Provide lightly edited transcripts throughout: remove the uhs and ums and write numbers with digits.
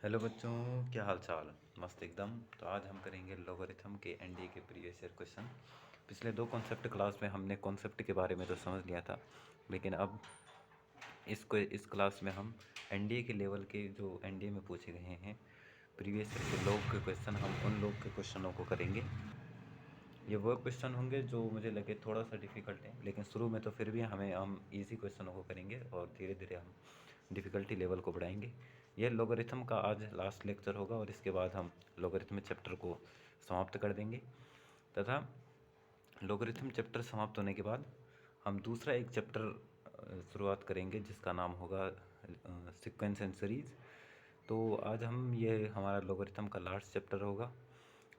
Hello बच्चों, क्या हाल चाल। मस्त एकदम। तो आज हम करेंगे लोगरिथम के एनडीए के प्रीवियस ईयर क्वेश्चन। पिछले दो कॉन्सेप्ट क्लास में हमने कॉन्सेप्ट के बारे में तो समझ लिया था, लेकिन अब इस क्लास में हम एनडीए के लेवल के जो एनडीए में पूछे गए हैं प्रीवियस ईयर के लोग के क्वेश्चन, हम उन लोग के क्वेश्चनों को करेंगे। ये वो क्वेश्चन होंगे जो मुझे लगे थोड़ा सा डिफ़िकल्ट है, लेकिन शुरू में तो फिर भी हम इजी क्वेश्चनों को करेंगे और धीरे धीरे हम डिफ़िकल्टी लेवल को बढ़ाएंगे। यह लोगरिथम का आज लास्ट लेक्चर होगा और इसके बाद हम लोगरिथम चैप्टर को समाप्त कर देंगे तथा लोगरिथम चैप्टर समाप्त होने के बाद हम दूसरा एक चैप्टर शुरुआत करेंगे जिसका नाम होगा सीक्वेंस एंड सीरीज़। तो आज ये हमारा लोगरिथम का लास्ट चैप्टर होगा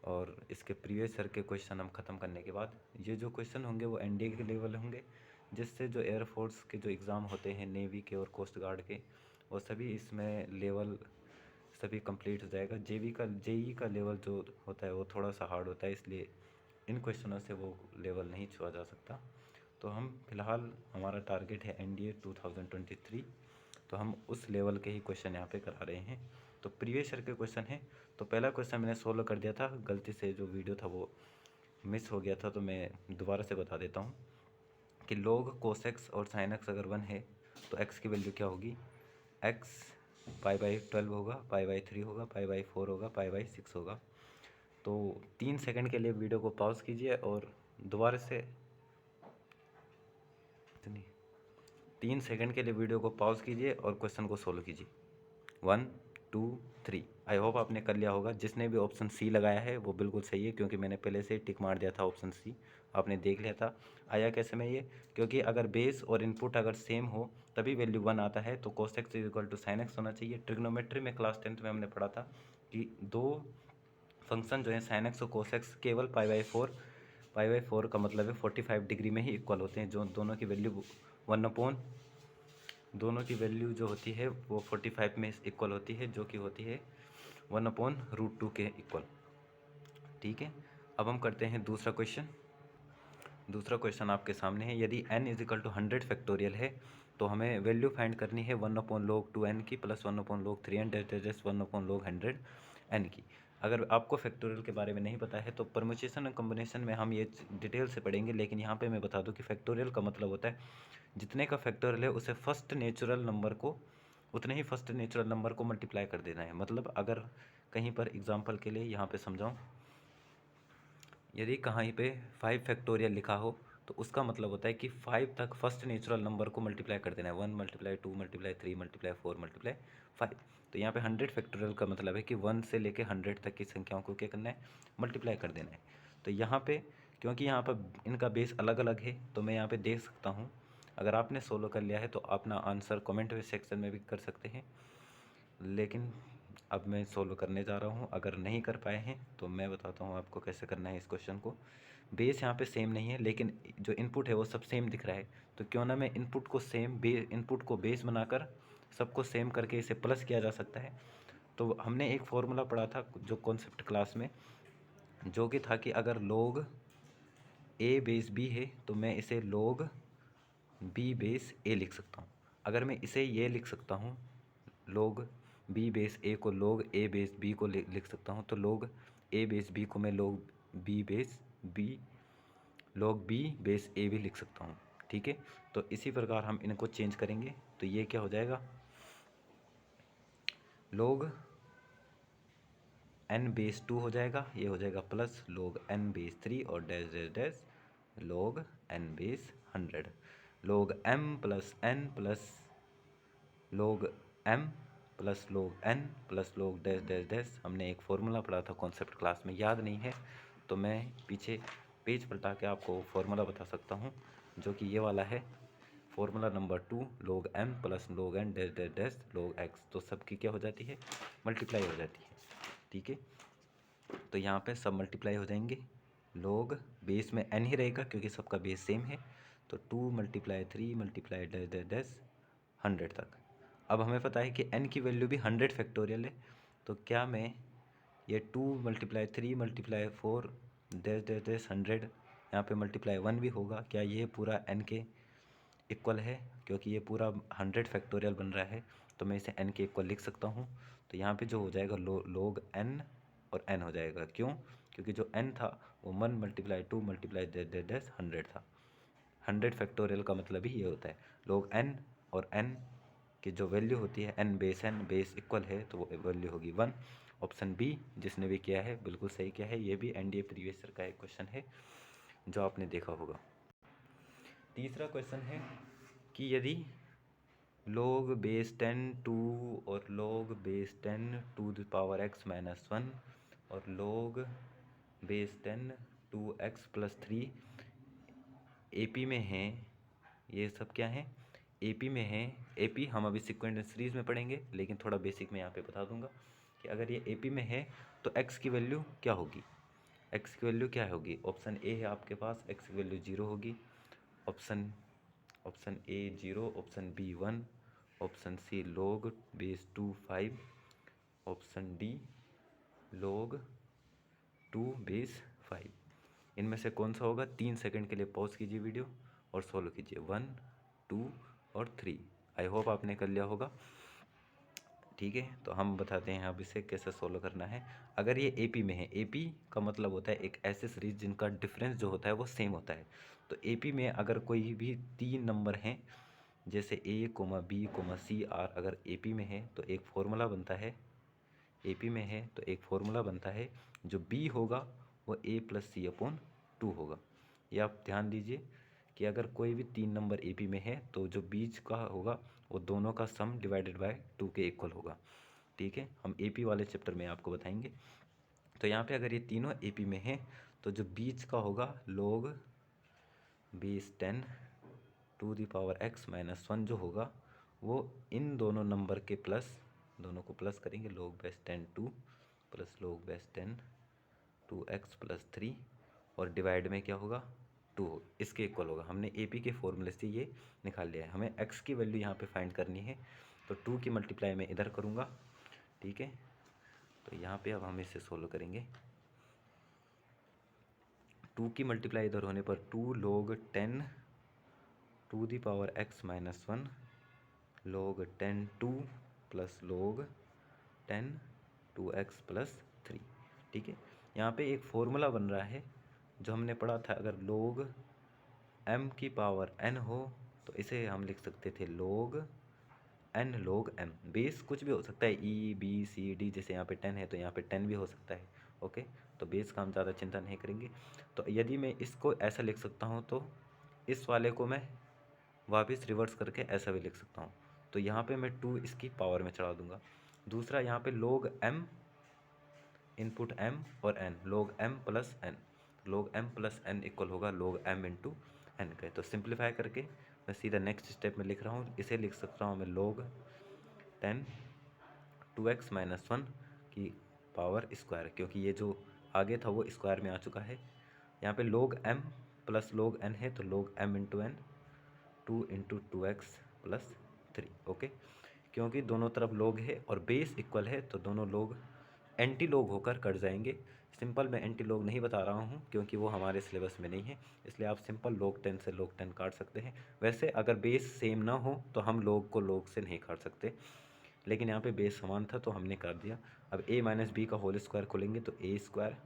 और इसके प्रीवियस ईयर के क्वेश्चन हम ख़त्म करने के बाद ये जो क्वेश्चन होंगे वो एनडीए के लेवल होंगे, जिससे जो एयरफोर्स के जो एग्ज़ाम होते हैं नेवी के और कोस्ट गार्ड के, वो सभी इसमें लेवल सभी कंप्लीट हो जाएगा। जेई का लेवल जो होता है वो थोड़ा सा हार्ड होता है, इसलिए इन क्वेश्चनों से वो लेवल नहीं छुआ जा सकता। तो हम फिलहाल हमारा टारगेट है एनडीए 2023, तो हम उस लेवल के ही क्वेश्चन यहाँ पे करा रहे हैं। तो प्रीवियस ईयर के क्वेश्चन है। तो पहला क्वेश्चन मैंने सोल्व कर दिया था, गलती से जो वीडियो था वो मिस हो गया था, तो मैं दोबारा से बता देता हूँ कि लोग कोसेक्स और साइन एक्स अगर 1 है तो एक्स की वैल्यू क्या होगी। एक्स पाई/12 होगा, पाई/3 होगा, पाई/4 होगा, पाई/6 होगा। तो 3 सेकंड के लिए वीडियो को पॉज कीजिए और दोबारा से 3 सेकंड के लिए वीडियो को पॉज कीजिए और क्वेश्चन को सोल्व कीजिए। 1 2 3। आई होप आपने कर लिया होगा। जिसने भी ऑप्शन सी लगाया है वो बिल्कुल सही है, क्योंकि मैंने पहले से टिक मार दिया था ऑप्शन सी, आपने देख लिया था। आया कैसे में ये, क्योंकि अगर बेस और इनपुट अगर सेम हो तभी वैल्यू 1 आता है, तो cos x equal to sine x होना चाहिए। ट्रिग्नोमेट्री में क्लास 10th में हमने पढ़ा था कि दो फंक्शन जो है साइन एक्स और cos x केवल पाई/4 का मतलब है 45 डिग्री में ही इक्वल होते हैं। जो दोनों की वैल्यू 1/, दोनों की वैल्यू जो होती है वो 45 में इक्वल होती है, जो कि होती है 1/√2 के इक्वल। ठीक है, अब हम करते हैं दूसरा क्वेश्चन। दूसरा क्वेश्चन आपके सामने है। यदि n is equal to 100 factorial है तो हमें वैल्यू फाइंड करनी है 1/log2n की प्लस 1/log3n डेस 1/log100 n की। अगर आपको फैक्टोरियल के बारे में नहीं पता है तो परम्यूटेशन और कॉम्बिनेशन में हम ये डिटेल से पढ़ेंगे, लेकिन यहाँ पे मैं बता दूँ कि फैक्टोरियल का मतलब होता है जितने का फैक्टोरियल है उसे फर्स्ट नेचुरल नंबर को उतने ही फर्स्ट नेचुरल नंबर को मल्टीप्लाई कर देना है। मतलब अगर कहीं पर एग्जांपल के लिए यहाँ पे समझाऊँ, यदि कहीं पे 5 फैक्टोरियल लिखा हो तो उसका मतलब होता है कि 5 तक फर्स्ट नेचुरल नंबर को मल्टीप्लाई कर देना है। 1 × 2 × 3 × 4 × 5। तो यहाँ पे 100 फैक्टोरियल का मतलब है कि 1 से लेके 100 तक की संख्याओं को क्या करना है, मल्टीप्लाई कर देना है। तो यहाँ पे क्योंकि यहाँ पर इनका बेस अलग अलग है तो मैं यहाँ पे देख सकता हूँ। अगर आपने सोल्व कर लिया है तो अपना आंसर कमेंट सेक्शन में भी कर सकते हैं, लेकिन अब मैं सोल्व करने जा रहा हूँ। अगर नहीं कर पाए हैं तो मैं बताता हूँ आपको कैसे करना है इस क्वेश्चन को। बेस यहाँ पे सेम नहीं है, लेकिन जो इनपुट है वो सब सेम दिख रहा है, तो क्यों ना मैं इनपुट को बेस बनाकर सबको सेम करके इसे प्लस किया जा सकता है। तो हमने एक फॉर्मूला पढ़ा था जो कॉन्सेप्ट क्लास में, जो कि था कि अगर log a बेस b है तो मैं इसे log b बेस a लिख सकता हूँ। अगर मैं इसे ये लिख सकता हूँ, log b बेस a को log a बेस b को लिख सकता हूँ, तो log a बेस b को मैं log b बेस a भी लिख सकता हूँ। ठीक है, तो इसी प्रकार हम इनको चेंज करेंगे। तो ये क्या हो जाएगा, log n बेस 2 हो जाएगा, ये हो जाएगा प्लस log n बेस 3 और dash dash dash log n base 100, log m plus n plus log m plus log n plus log dash dash dash. हमने एक फॉर्मूला पढ़ा था कॉन्सेप्ट क्लास में, याद नहीं है तो मैं पीछे पेज पलटा के आपको फॉर्मूला बता सकता हूँ, जो कि ये वाला है। Formula number 2 log m plus log n dash dash dash log x। तो सबकी क्या हो जाती है, मल्टीप्लाई हो जाती है। ठीक है, तो यहाँ पे सब मल्टीप्लाई हो जाएंगे। log बेस में n ही रहेगा क्योंकि सबका बेस सेम है, तो 2 × 3 × डैश डैश डैश 100 तक। अब हमें पता है कि n की वैल्यू भी 100 फैक्टोरियल है, तो क्या मैं ये 2 × 3 × 4 डैश डैश डैश 100 यहाँ पे मल्टीप्लाई 1 भी होगा, क्या ये पूरा n के इक्वल है, क्योंकि ये पूरा 100 फैक्टोरियल बन रहा है, तो मैं इसे n के इक्वल लिख सकता हूँ। तो यहाँ पे जो हो जाएगा log n और n हो जाएगा। क्यों? क्योंकि जो n था वो 1 × 2 × 100 था। 100 फैक्टोरियल का मतलब ही ये होता है। log n और n की जो वैल्यू होती है n बेस इक्वल है तो वो वैल्यू होगी 1। ऑप्शन बी जिसने भी किया है बिल्कुल सही किया है। ये भी एनडीए प्रीवियस ईयर का एक क्वेश्चन है जो आपने देखा होगा। तीसरा क्वेश्चन है कि यदि log बेस 10 2 और log base 10 to the power x minus 1 और log base 10 2x plus 3 AP में हैं, ये सब क्या है? एपी में है। एपी हम अभी सिक्वेंट सीरीज में पढ़ेंगे, लेकिन थोड़ा बेसिक मैं यहाँ पे बता दूंगा कि अगर ये एपी में है तो x की वैल्यू क्या होगी? x की वैल्यू क्या होगी? ऑप्शन ए है आपके पास, x की वैल्यू 0 होगी। Option A 0, option B 1, option C log base 2 5, option D log 2 base 5। इनमें से कौन सा होगा? 3 सेकंड के लिए पॉज कीजिए वीडियो और सोल्व कीजिए 1 2 और 3। आई होप आपने कर लिया होगा। ठीक है, तो हम बताते हैं अब इसे कैसे सोल्व करना है। अगर ये एपी में है, एपी का मतलब होता है एक ऐसे सीरीज जिनका डिफरेंस जो होता है वो सेम होता है। तो एपी में अगर कोई भी 3 नंबर हैं, जैसे A comma B comma C are, अगर एपी में है तो एक फॉर्मूला बनता है। एपी में है तो एक फॉर्मूला बनता है, जो बी होगा वो ए प्लस सी अपॉन 2 होगा। ये आप ध्यान दीजिए कि अगर कोई भी 3 नंबर एपी में है तो जो बीच का होगा वो दोनों का सम डिवाइडेड बाय 2 के इक्वल होगा। ठीक है, हम एपी वाले चैप्टर में आपको बताएंगे। तो यहाँ पे अगर ये तीनों एपी में हैं तो जो बीच का होगा log base 10 to the power x minus 1 जो होगा वो इन दोनों नंबर के प्लस, दोनों को प्लस करेंगे, log base 10 2 plus log base 10 2x plus 3 और डिवाइड में क्या होगा 2, इसके इक्वल होगा। हमने एपी के फॉर्मूले से ये निकाल लिया है। हमें x की वैल्यू यहाँ पे फाइंड करनी है, तो 2 की मल्टीप्लाई मैं इधर करूँगा। ठीक है, तो यहाँ पे अब हम इसे सोल्व करेंगे। 2 की मल्टीप्लाई इधर होने पर 2 log 10 to the power x minus 1 log 10 2 plus log 10 2x plus 3। ठीक है, यहाँ पे एक फॉर्मूला बन रहा है जो हमने पढ़ा था। अगर log m की पावर n हो तो इसे हम लिख सकते थे log n log m। Base कुछ भी हो सकता है, e b c d, जैसे यहाँ पे 10 है तो यहाँ पे 10 भी हो सकता है। ओके, तो बेस का हम ज़्यादा चिंता नहीं करेंगे। तो यदि मैं इसको ऐसा लिख सकता हूँ तो इस वाले को मैं वापस रिवर्स करके ऐसा भी लिख सकता हूँ। तो यहाँ पे मैं 2 इसकी पावर में चढ़ा दूंगा। दूसरा यहाँ पे log m, इनपुट m और n, log m plus n, log m plus n equal होगा log m इंटू n का। तो सिंप्लीफाई करके मैं सीधा नेक्स्ट स्टेप में लिख रहा हूँ। इसे लिख सकता हूँ मैं log 10 2x माइनस 1 की पावर स्क्वायर, क्योंकि ये जो आगे था वो स्क्वायर में आ चुका है। यहाँ पे log m plus log n है तो log m into n 2 into 2x plus 3। Okay, क्योंकि दोनों तरफ log है और बेस इक्वल है तो दोनों लोग एंटी लॉग होकर कट जाएंगे। सिंपल मैं एंटी लॉग नहीं बता रहा हूँ क्योंकि वो हमारे सिलेबस में नहीं है, इसलिए आप सिंपल log 10 से log 10 काट सकते हैं। वैसे अगर बेस सेम ना हो तो हम log को log से नहीं काट सकते, लेकिन यहाँ पे बेस समान था तो हमने काट दिया। अब a माइनस बी का होल स्क्वायर खोलेंगे तो a स्क्वायर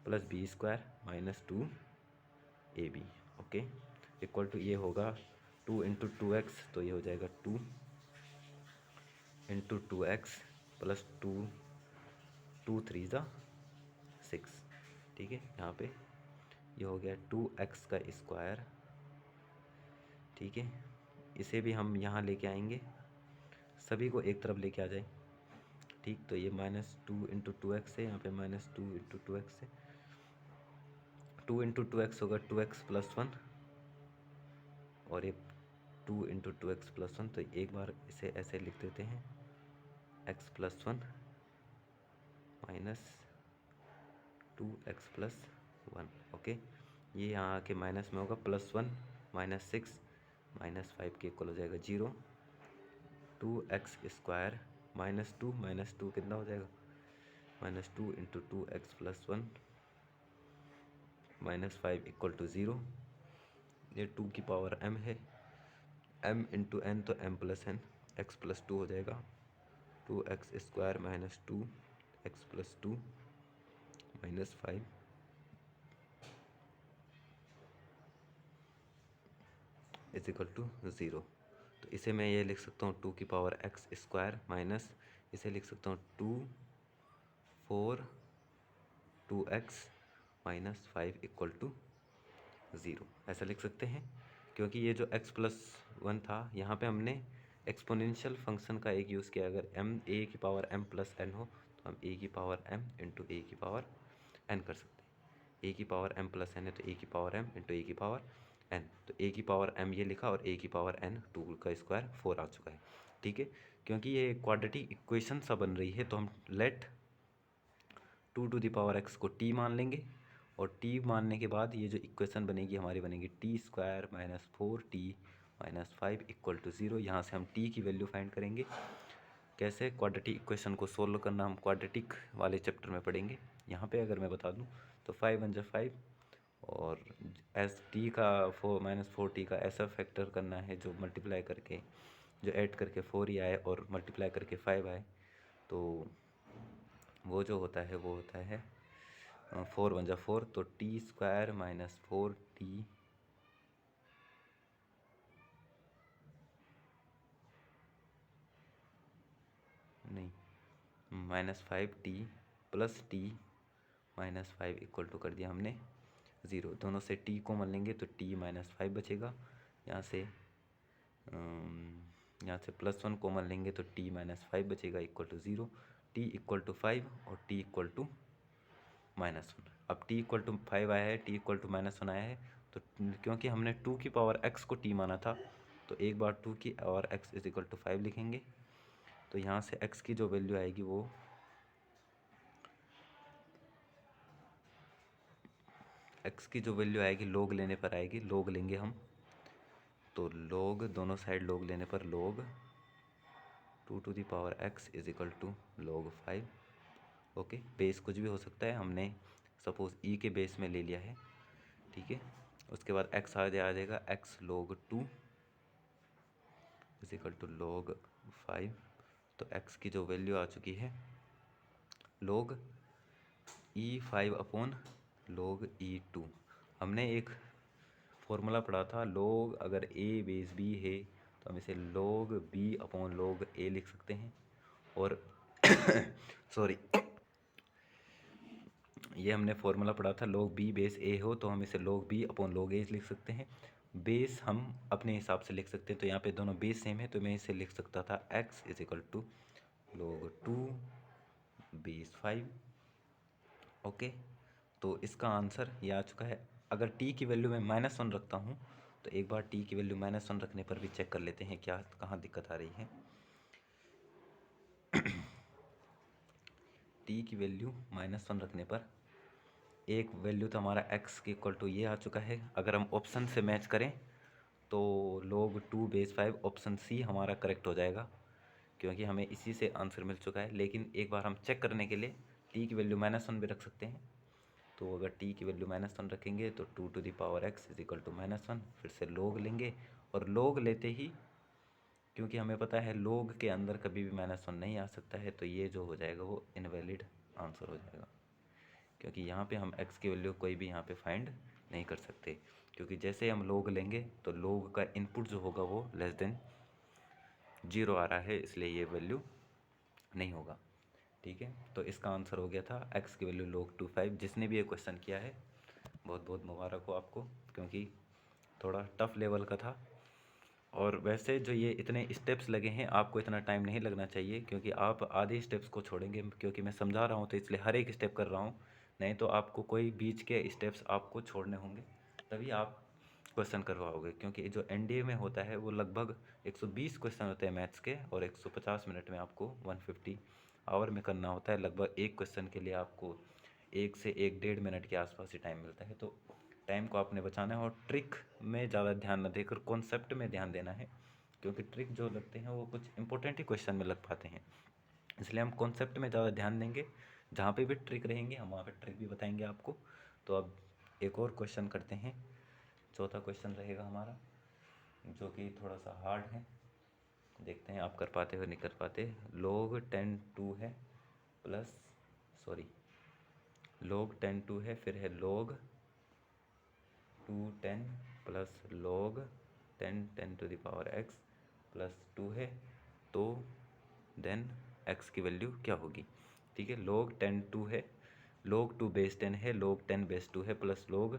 plus B square minus 2 A B. Okay, equal to ये होगा 2 इंटू 2x, तो ये हो जाएगा 2 इंटू 2x प्लस 2 2 3 ज़ा 6। ठीक है, यहाँ पे ये हो गया 2x का स्क्वायर। ठीक है, इसे भी हम यहाँ लेके आएंगे, सभी को एक तरफ लेके आ जाए। ठीक, तो ये माइनस 2 इंटू 2x है, यहाँ पे माइनस 2 इंटू 2x है। 2 इंटू 2x होगा 2x प्लस 1 और ये 2 इंटू 2x प्लस 1, तो एक बार इसे ऐसे लिख देते हैं x plus 1 minus 2x plus 1। Okay, ये यहाँ आके माइनस में होगा, प्लस 1 माइनस 6 माइनस 5 के इक्वल हो जाएगा 0। 2x स्क्वायर माइनस 2 कितना हो जाएगा, minus 2 into 2x plus 1 minus 5 equal to 0। ये 2 की पावर m है, m इंटू n तो m plus n, x plus 2 हो जाएगा 2x² minus 2x+2 minus 5 is equal to 0। तो इसे मैं ये लिख सकता हूँ 2x² माइनस, इसे लिख सकता हूँ 2x माइनस 5 इक्वल टू 0, ऐसा लिख सकते हैं। क्योंकि ये जो x+1 था, यहाँ पे हमने एक्सपोनेंशियल फंक्शन का एक यूज़ किया। अगर a⁴m+n हो तो हम a⁴m इंटू a⁴n कर सकते हैं। a⁴m+n है तो a⁴m इंटू a⁴n, तो a⁴m ये लिखा और a⁴n 2 का स्क्वायर 4 आ चुका है। ठीक है, क्योंकि ये क्वाड्रेटिक इक्वेशन सा बन रही है तो हम लेट 2x को t मान लेंगे, और t मानने के बाद ये जो इक्वेशन बनेगी हमारी बनेगी t² minus 4t minus 5 equal to 0। यहाँ से हम t की वैल्यू फाइंड करेंगे। कैसे क्वाड्रेटिक इक्वेशन को सोल्व करना हम क्वाड्रेटिक वाले चैप्टर में पढ़ेंगे। यहाँ पे अगर मैं बता दूँ तो 5 1 5, और एस टी का 4 का ऐसा फैक्टर करना है जो मल्टीप्लाई करके, जो ऐड करके 4 ही आए और मल्टीप्लाई करके 5 आए। तो वो जो होता है वो होता है 4 1 4, तो t² माइनस 4t नहीं minus 5t plus t minus 5 equal to कर दिया हमने 0। दोनों से t कॉमन लेंगे तो t माइनस 5 बचेगा। यहाँ से +1 कॉमन लेंगे तो t माइनस 5 बचेगा equal to 0। t equal to 5 और t इक्वल टू -1। अब t इक्वल टू 5 आया है, t इक्वल टू -1 आया है, तो क्योंकि हमने 2 की पावर x को t माना था तो एक बार 2 की power x is equal to 5 लिखेंगे। तो यहाँ से x की जो वैल्यू आएगी वो log लेने पर आएगी। log लेंगे हम तो log दोनों साइड log लेने पर log 2x is equal to log 5। Okay, base कुछ भी हो सकता है, हमने सपोज e के बेस में ले लिया है। ठीक है, उसके बाद x आ जाएगा x log 2 is equal to log 5। तो x की जो वैल्यू आ चुकी है log e5 upon log e2। हमने एक फॉर्मूला पढ़ा था, log अगर a बेस b है तो हम इसे log b upon log a लिख सकते हैं। और सॉरी, ये हमने फॉर्मूला पढ़ा था log b बेस a हो तो हम इसे log b upon log a लिख सकते हैं। बेस हम अपने हिसाब से लिख सकते हैं, तो यहाँ पे दोनों बेस सेम है तो मैं इसे लिख सकता था x is equal to log 2 base 5। Okay, तो इसका आंसर ये आ चुका है। अगर t की वैल्यू में -1 रखता हूँ तो एक बार t की वैल्यू -1 रखने पर भी चेक कर लेते हैं क्या कहाँ दिक्कत आ रही है। t की वैल्यू -1 रखने पर एक वैल्यू तो हमारा x के इक्वल टू ये आ चुका है। अगर हम ऑप्शन से मैच करें तो log 2 बेस 5 ऑप्शन सी हमारा करेक्ट हो जाएगा, क्योंकि हमें इसी से आंसर मिल चुका है। लेकिन एक बार हम चेक करने के लिए t की वैल्यू -1 भी रख सकते हैं। तो अगर t की वैल्यू -1 रखेंगे तो 2x इज इक्वल टू -1, फिर से log लेंगे, और log लेते ही क्योंकि हमें पता है log के अंदर कभी भी -1 नहीं आ सकता है, तो ये जो हो जाएगा वो इनवैलिड आंसर हो जाएगा। क्योंकि यहाँ पे हम x की वैल्यू कोई भी यहाँ पे फाइंड नहीं कर सकते, क्योंकि जैसे हम log लेंगे तो log का इनपुट जो होगा वो <0 आ रहा है, इसलिए ये वैल्यू नहीं होगा। ठीक है, तो इसका आंसर हो गया था x की वैल्यू log 2 5। जिसने भी ये क्वेश्चन किया है बहुत बहुत मुबारक हो आपको, क्योंकि थोड़ा टफ लेवल का था। और वैसे जो ये इतने स्टेप्स लगे हैं, आपको इतना टाइम नहीं लगना चाहिए, क्योंकि आप आधे स्टेप्स को छोड़ेंगे, क्योंकि मैं समझा रहा हूँ तो इसलिए हर एक स्टेप कर रहा हूँ। नहीं तो आपको कोई बीच के स्टेप्स आपको छोड़ने होंगे, तभी आप क्वेश्चन करवाओगे। क्योंकि जो एनडीए में होता है वो लगभग 120 क्वेश्चन होते हैं मैथ्स के, और 150 मिनट में आपको 150 आवर में करना होता है। लगभग एक क्वेश्चन के लिए आपको 1 से 1 1.5 मिनट के आसपास ही टाइम मिलता है। तो टाइम को आपने बचाना है, और ट्रिक में ज़्यादा ध्यान न देकर कॉन्सेप्ट में ध्यान देना है, क्योंकि ट्रिक जो लगते हैं वो कुछ इंपॉर्टेंट ही क्वेश्चन में लग पाते हैं। इसलिए हम कॉन्सेप्ट में ज़्यादा ध्यान देंगे, जहाँ पे भी ट्रिक रहेंगे हम वहाँ पे ट्रिक भी बताएंगे आपको। तो अब एक और क्वेश्चन करते हैं। चौथा क्वेश्चन रहेगा हमारा, जो कि थोड़ा सा हार्ड है। देखते हैं आप कर पाते हो नहीं कर पाते। log 10 2 है प्लस log 10 2 है, फिर है log 2 10 plus log 10 10 to the power x plus 2 है, तो देन x की वैल्यू क्या होगी? ठीक है, log 10 2 है, log 2 बेस 10 है, log 10 बेस 2 है, प्लस log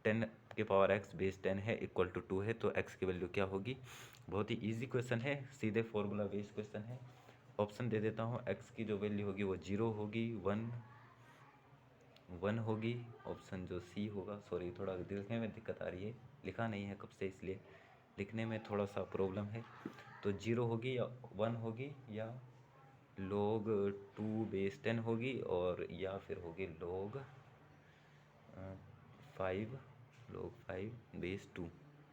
10 के पावर x बेस 10 है इक्वल टू 2 है, तो x की वैल्यू क्या होगी? बहुत ही इजी क्वेश्चन है, सीधे फॉर्मूला बेस्ड क्वेश्चन है। ऑप्शन दे देता हूँ, x की जो वैल्यू होगी वो 0 होगी, 1 होगी, ऑप्शन जो सी होगा, सॉरी थोड़ा लिखने में दिक्कत आ रही है, लिखा नहीं है कब से इसलिए लिखने में थोड़ा सा प्रॉब्लम है। तो 0 होगी या 1 होगी या log 2 बेस 10 होगी, और या फिर होगी log 5 बेस 2।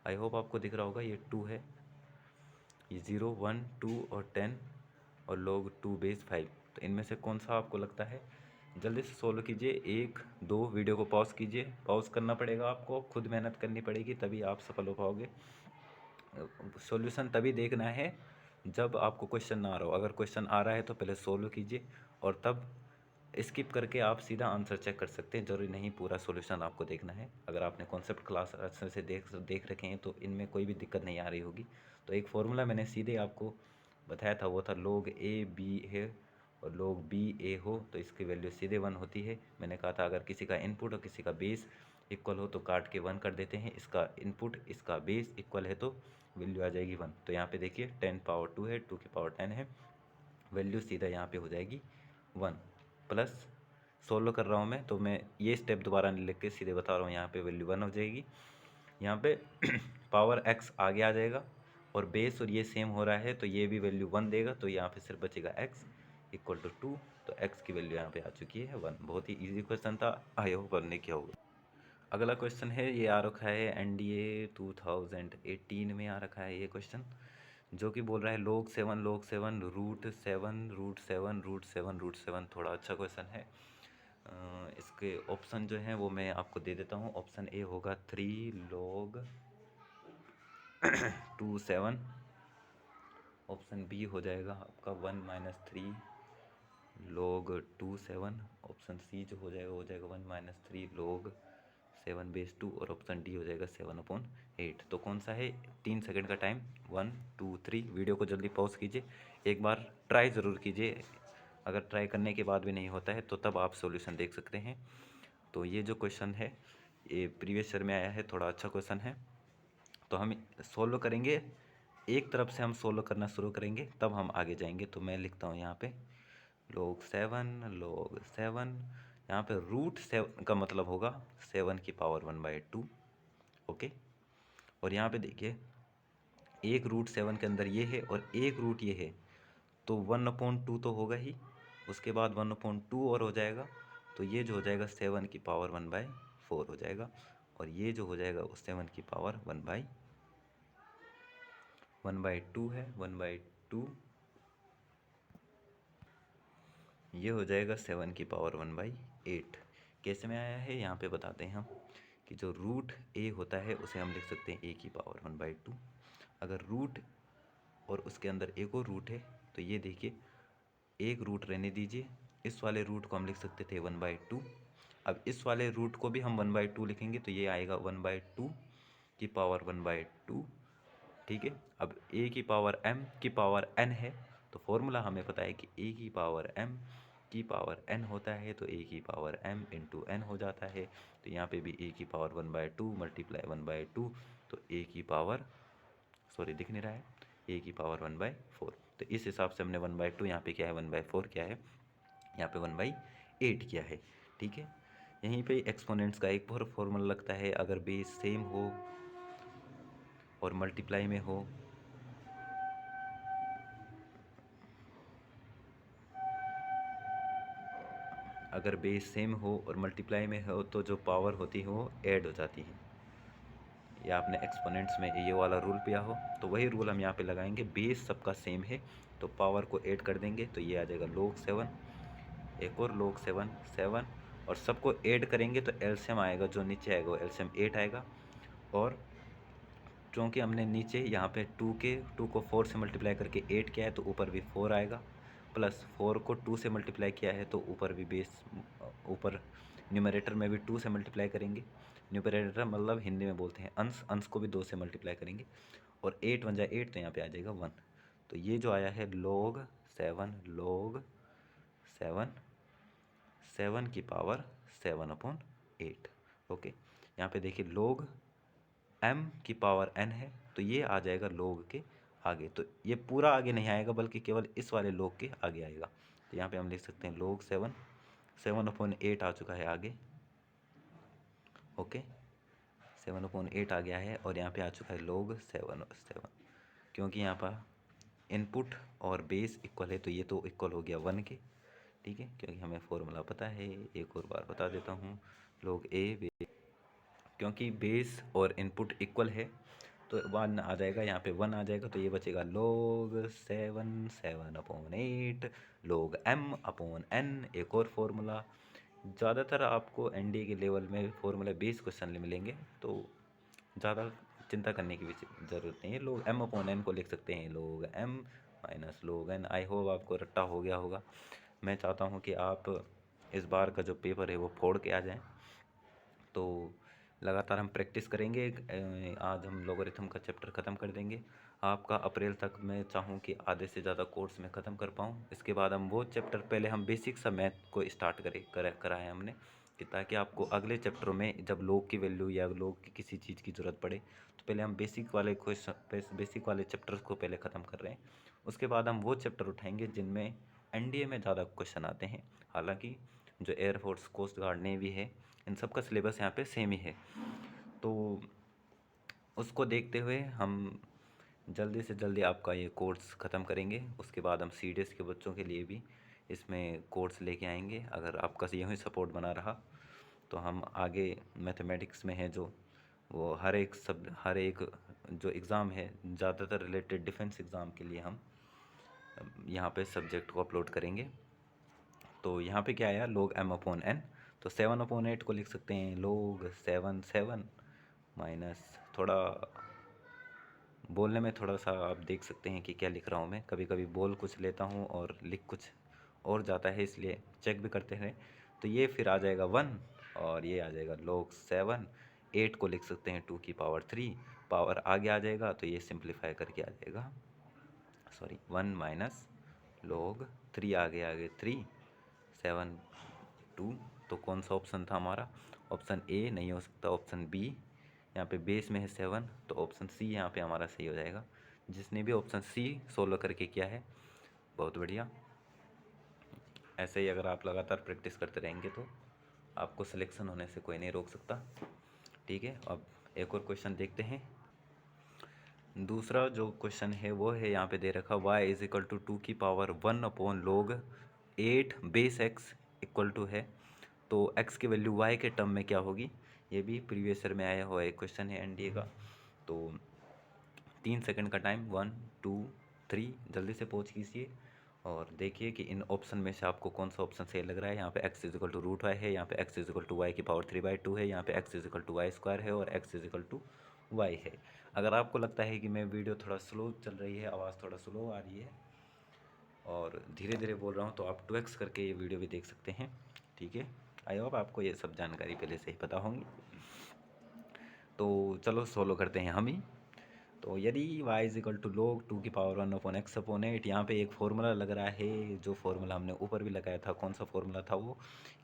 आई होप आपको दिख रहा होगा, ये 2 है, ये 0 1 2 और 10 और log 2 बेस 5। तो इनमें से कौन सा आपको लगता है? जल्दी से सोल्व कीजिए, 1 2 वीडियो को पॉज कीजिए, पॉज करना पड़ेगा आपको, खुद मेहनत करनी पड़ेगी, तभी आप सफल हो पाओगे। सॉल्यूशन तभी देखना है जब आपको क्वेश्चन ना आ रहा हो। अगर क्वेश्चन आ रहा है तो पहले सोल्व कीजिए और तब स्किप करके आप सीधा आंसर चेक कर सकते हैं, ज़रूरी नहीं पूरा सॉल्यूशन आपको देखना है। अगर आपने कॉन्सेप्ट क्लास अच्छे से देख रखे हैं तो इनमें कोई भी दिक्कत नहीं आ रही होगी। तो एक फॉर्मूला मैंने सीधे आपको बताया था, वो था log a b है और log b a हो तो इसकी वैल्यू सीधे 1 होती है। मैंने कहा था अगर किसी का इनपुट और किसी का बेस इक्वल हो तो काट के 1 कर देते हैं, इसका इनपुट इसका बेस इक्वल है तो वैल्यू आ जाएगी 1। तो यहाँ पे देखिए 10 पावर 2 है, 2 की पावर 10 है, वैल्यू सीधा यहाँ पे हो जाएगी 1। प्लस सोल्व कर रहा हूँ मैं, तो मैं ये स्टेप दोबारा नहीं लिख के सीधे बता रहा हूँ, यहाँ पे वैल्यू 1 हो जाएगी। यहाँ पे पावर x आगे आ जाएगा और बेस और ये सेम हो रहा है तो ये भी वैल्यू 1 देगा, तो यहाँ पे सिर्फ बचेगा x इक्वल टू 2। तो x की वैल्यू यहाँ पे आ चुकी है 1। बहुत ही इजी क्वेश्चन था, आई होप बनने क्या होगा। अगला क्वेश्चन है, ये आ रखा है NDA 2018 में आ रखा है ये क्वेश्चन, जो कि बोल रहा है log 7 log 7 root 7 root 7 root 7 root 7। थोड़ा अच्छा क्वेश्चन है। इसके ऑप्शन जो हैं वो मैं आपको दे देता हूँ। ऑप्शन ए होगा 3 log 2 7, ऑप्शन बी हो जाएगा आपका 1 माइनस 3 log 2 7, ऑप्शन सी जो हो जाएगा 1 माइनस 3 log 7 बेस 2, और ऑप्शन डी हो जाएगा 7/8। तो कौन सा है? 3 सेकंड का टाइम, 1 2 3। वीडियो को जल्दी पॉज कीजिए, एक बार ट्राई ज़रूर कीजिए, अगर ट्राई करने के बाद भी नहीं होता है तो तब आप सॉल्यूशन देख सकते हैं। तो ये जो क्वेश्चन है ये प्रीवियस ईयर में आया है, थोड़ा अच्छा क्वेश्चन है। तो हम सोल्व करेंगे, एक तरफ से हम सोल्व करना शुरू करेंगे तब हम आगे जाएंगे। तो मैं लिखता हूँ यहाँ पे log 7 यहाँ पे रूट 7 का मतलब होगा 7 की पावर 1/2। ओके, और यहाँ पे देखिए एक रूट 7 के अंदर ये है और एक रूट ये है, तो 1/2 तो होगा ही, उसके बाद 1/2 और हो जाएगा, तो ये जो हो जाएगा 7 की पावर 1/4 हो जाएगा, और ये जो हो जाएगा वो 7 की पावर 1/2 है, 1/2 ये हो जाएगा 7 की पावर 1/8। कैसे में आया है यहाँ पे बताते हैं हम, कि जो रूट ए होता है उसे हम लिख सकते हैं ए की पावर 1/2। अगर रूट और उसके अंदर एक और रूट है तो ये देखिए एक रूट रहने दीजिए, इस वाले रूट को हम लिख सकते थे 1/2। अब इस वाले रूट को भी हम 1/2 लिखेंगे तो ये आएगा 1/2 की पावर 1/2। ठीक है, अब ए की पावर m की पावर n है, तो फॉर्मूला हमें पता है कि ए की पावर m की पावर n होता है, तो ए की पावर m इंटू n हो जाता है। तो यहाँ पे भी ए की पावर 1/2 मल्टीप्लाई 1/2, तो ए की पावर, सॉरी दिख नहीं रहा है, ए की पावर 1/4। तो इस हिसाब से हमने 1/2 यहाँ पे क्या है 1/4 क्या है, यहाँ पे 1/8 क्या है। ठीक है, यहीं पे एक्सपोनेंट्स का एक और फॉर्मूला लगता है, अगर बेस सेम हो और मल्टीप्लाई में हो, अगर बेस सेम हो और मल्टीप्लाई में हो तो जो पावर होती है वो ऐड हो जाती है, या आपने एक्सपोनेंट्स में ये वाला रूल पिया हो तो वही रूल हम यहाँ पे लगाएंगे। बेस सबका सेम है तो पावर को ऐड कर देंगे, तो ये आ जाएगा log 7, एक और log 7 7, और सबको ऐड करेंगे तो एलसीएम आएगा, जो नीचे आएगा वो एलसीएम 8 आएगा, और क्योंकि हमने नीचे यहाँ पे 2 को 4 से मल्टीप्लाई करके 8 किया है तो ऊपर भी 4 आएगा, प्लस 4 को 2 से मल्टीप्लाई किया है तो ऊपर भी बेस ऊपर न्यूमरेटर में भी 2 से मल्टीप्लाई करेंगे। न्यूमरेटर मतलब हिंदी में बोलते हैं अंश, अंश को भी 2 से मल्टीप्लाई करेंगे और 8 1 जा 8 तो यहाँ पे आ जाएगा 1। तो ये जो आया है log 7 7 की पावर 7/8। ओके, यहाँ पे देखिए log m की पावर n है तो ये आ जाएगा log के आगे, तो ये पूरा आगे नहीं आएगा बल्कि केवल इस वाले log के आगे आएगा। तो यहाँ पे हम लिख सकते हैं log 7/8 आ चुका है आगे। ओके, 7/8 आ गया है और यहाँ पे आ चुका है log 7 क्योंकि यहाँ पर इनपुट और बेस इक्वल है तो ये तो इक्वल हो गया 1 के। ठीक है, क्योंकि हमें फॉर्मूला पता है, एक और बार बता देता हूँ। log a, क्योंकि बेस और इनपुट इक्वल है तो 1 आ जाएगा, यहाँ पे 1 आ जाएगा तो ये बचेगा log 7/8 log m/n। एक और फॉर्मूला, ज़्यादातर आपको एनडीए के लेवल में फॉर्मूला बेस क्वेश्चन मिलेंगे तो ज़्यादा चिंता करने की भी ज़रूरत नहीं है। log m/n को लिख सकते हैं log m minus log n। I hope आपको रट्टा हो गया होगा। मैं चाहता हूँ कि आप इस बार का जो पेपर है वो फोड़ के आ जाएं। तो लगातार हम प्रैक्टिस करेंगे। आज हम लोगरिथम का चैप्टर ख़त्म कर देंगे। आपका अप्रैल तक मैं चाहूँ कि आधे से ज़्यादा कोर्स में ख़त्म कर पाऊँ। इसके बाद हम वो चैप्टर, पहले हम बेसिक सा मैथ को स्टार्ट कराए हमने कि ताकि आपको अगले चैप्टरों में जब लोग की वैल्यू या लोग की किसी चीज़ की ज़रूरत पड़े तो पहले हम बेसिक वाले क्वेश्चन, बेसिक वाले चैप्टर्स को पहले ख़त्म कर रहे हैं। उसके बाद हम वो चैप्टर उठाएंगे जिनमें एनडीए में ज़्यादा क्वेश्चन आते हैं। हालांकि जो एयरफोर्स, कोस्ट गार्ड, नेवी है, इन सब का सिलेबस यहाँ पे सेम ही है, तो उसको देखते हुए हम जल्दी से जल्दी आपका ये कोर्स ख़त्म करेंगे। उसके बाद हम सीडीएस के बच्चों के लिए भी इसमें कोर्स लेके आएंगे। अगर आपका यूँ सपोर्ट बना रहा तो हम आगे मैथमेटिक्स में है जो वो हर एक जो एग्ज़ाम है ज़्यादातर रिलेटेड डिफेंस एग्ज़ाम के लिए हम यहाँ पे सब्जेक्ट को अपलोड करेंगे। तो यहाँ पे क्या आया log m/n, तो 7/8 को लिख सकते हैं log 7 माइनस, थोड़ा बोलने में थोड़ा सा आप देख सकते हैं कि क्या लिख रहा हूँ मैं, कभी कभी बोल कुछ लेता हूँ और लिख कुछ और जाता है, इसलिए चेक भी करते हैं। तो ये फिर आ जाएगा 1 और ये आ जाएगा log 7। 8 को लिख सकते हैं 2 की पावर 3, पावर आगे आ जाएगा तो ये सिंप्लीफाई करके आ जाएगा, सॉरी 1 माइनस log 3 आगे 3 7 2। तो कौन सा ऑप्शन था हमारा? ऑप्शन ए नहीं हो सकता, ऑप्शन बी। यहाँ पे बेस में है 7 तो ऑप्शन सी यहाँ पे हमारा सही हो जाएगा। जिसने भी ऑप्शन सी सोल्व करके किया है बहुत बढ़िया। ऐसे ही अगर आप लगातार प्रैक्टिस करते रहेंगे तो आपको सिलेक्शन होने से कोई नहीं रोक सकता। ठीक है, अब एक और क्वेश्चन देखते हैं। दूसरा जो क्वेश्चन है वो है यहाँ पे दे रखा y इज इक्वल टू 2 की power 1/log 8 base x equal to है, तो x की वैल्यू y के टर्म में क्या होगी? ये भी प्रीवियस ईयर में आया हुआ एक क्वेश्चन है एनडीए का। तो 3 सेकंड का टाइम, 1 2 3, जल्दी से पहुँच कीजिए और देखिए कि इन ऑप्शन में से आपको कौन सा ऑप्शन सही लग रहा है। यहाँ पे x is equal to root y है, यहाँ पे x is equal to y की पावर 3/2 है, यहाँ पे x is equal to y square है और x is equal to y है। अगर आपको लगता है कि मैं वीडियो थोड़ा स्लो चल रही है, आवाज़ थोड़ा स्लो आ रही है और धीरे धीरे बोल रहा हूँ तो आप 2x करके ये वीडियो भी देख सकते हैं। ठीक है, आई होप आपको ये सब जानकारी पहले से ही पता होंगी। तो चलो सोलो करते हैं हम ही। तो यदि y is equal to log 2 की पावर 1/x/8, यहाँ पे एक फार्मूला लग रहा है, जो फार्मूला हमने ऊपर भी लगाया था, कौन सा फार्मूला था वो,